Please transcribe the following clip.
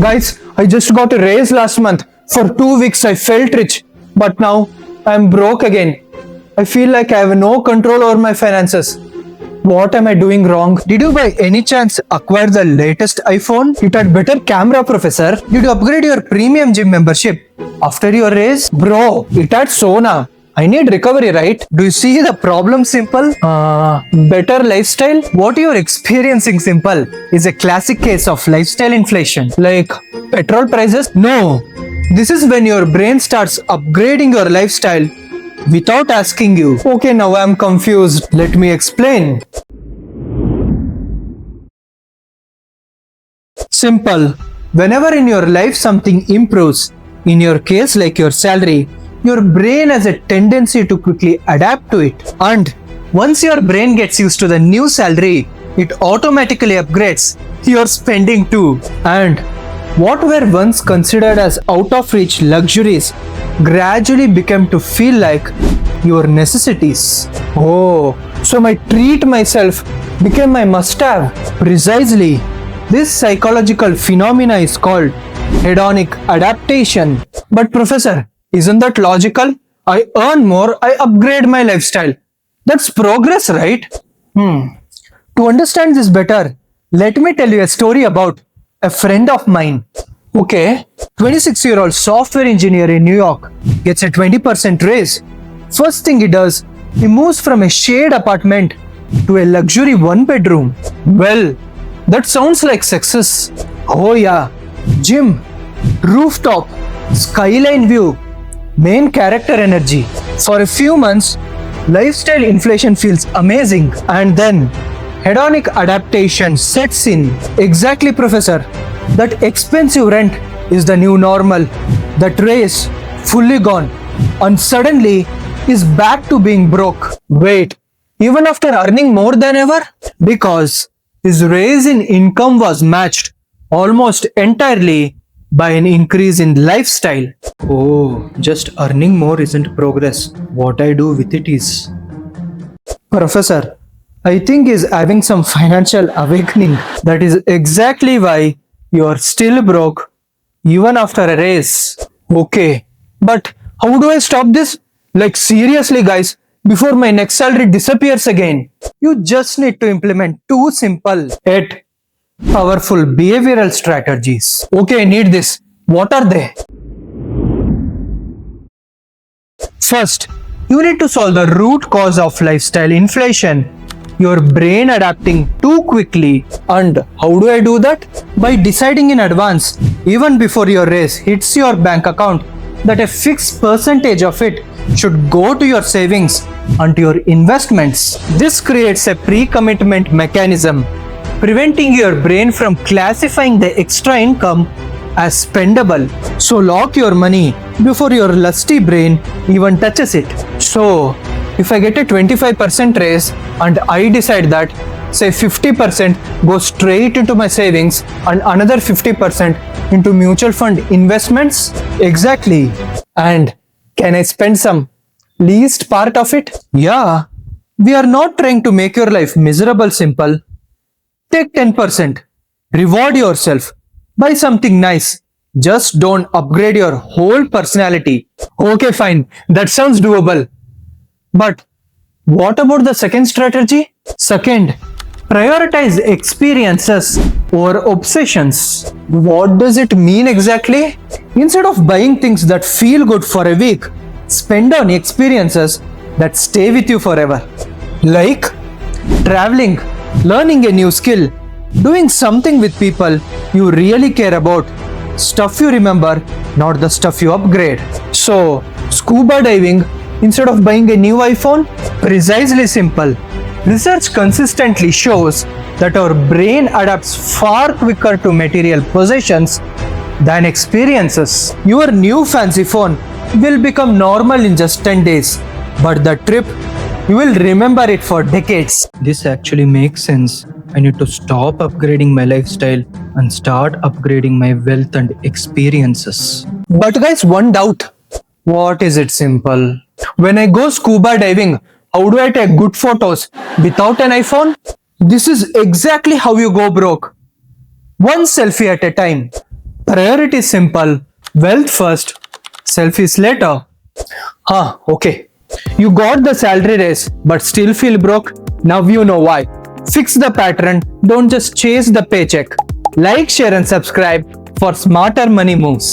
Guys, I just got a raise last month. For 2 weeks I felt rich, but now I'm broke again. I feel like I have no control over my finances. What am I doing wrong? Did you by any chance acquire the latest iPhone? It had better camera, professor. Did you upgrade your premium gym membership after your raise? Bro, it had Sona. I need recovery, right? Do you see the problem, Simple? Better lifestyle? What you're experiencing, Simple, is a classic case of lifestyle inflation. Like petrol prices? No. This is when your brain starts upgrading your lifestyle without asking you. Okay, now I'm confused. Let me explain. Simple. Whenever in your life something improves, in your case like your salary, your brain has a tendency to quickly adapt to it. And once your brain gets used to the new salary, it automatically upgrades your spending too. And what were once considered as out of reach luxuries gradually became to feel like your necessities. Oh, so my treat myself became my must have. Precisely. This psychological phenomena is called hedonic adaptation. But professor, isn't that logical? I earn more, I upgrade my lifestyle. That's progress, right? To understand this better, let me tell you a story about a friend of mine. Okay, 26-year-old software engineer in New York gets a 20% raise. First thing he does, he moves from a shared apartment to a luxury one-bedroom. Well, that sounds like success. Oh yeah, gym, rooftop, skyline view, main character energy. For a few months, lifestyle inflation feels amazing, and then hedonic adaptation sets in. Exactly, professor. That expensive rent is the new normal. That raise fully gone, and suddenly is back to being broke. Wait, even after earning more than ever? Because his raise in income was matched almost entirely by an increase in lifestyle. Oh, just earning more isn't progress. What I do with it is. Professor, I think he's having some financial awakening. That is exactly why you're still broke even after a raise. Okay, but how do I stop this? Like seriously, guys, before my next salary disappears again. You just need to implement two simple yet powerful behavioral strategies. Okay, I need this. What are they? First, you need to solve the root cause of lifestyle inflation. Your brain adapting too quickly. And how do I do that? By deciding in advance, even before your raise hits your bank account, that a fixed percentage of it should go to your savings and to your investments. This creates a pre-commitment mechanism, preventing your brain from classifying the extra income as spendable. So lock your money before your lusty brain even touches it. So if I get a 25% raise and I decide that say 50% goes straight into my savings and another 50% into mutual fund investments? Exactly. And can I spend some least part of it? Yeah. We are not trying to make your life miserable, Simple. Take 10%. Reward yourself. Buy something nice. Just don't upgrade your whole personality. Okay, fine. That sounds doable. But what about the second strategy? Second, prioritize experiences over obsessions. What does it mean exactly? Instead of buying things that feel good for a week, spend on experiences that stay with you forever. Like traveling, learning a new skill, doing something with people you really care about. Stuff you remember, not the stuff you upgrade. So, scuba diving instead of buying a new iPhone? Precisely, Simple. Research consistently shows that our brain adapts far quicker to material possessions than experiences. Your new fancy phone will become normal in just 10 days, but the trip, you will remember it for decades. This actually makes sense. I need to stop upgrading my lifestyle and start upgrading my wealth and experiences. But guys, one doubt. What is it, Simple? When I go scuba diving, how do I take good photos without an iPhone? This is exactly how you go broke. One selfie at a time. Priority is simple. Wealth first, selfies later. Okay. You got the salary raise but still feel broke? Now you know why. Fix the pattern, don't just chase the paycheck. Like, share and subscribe for smarter money moves.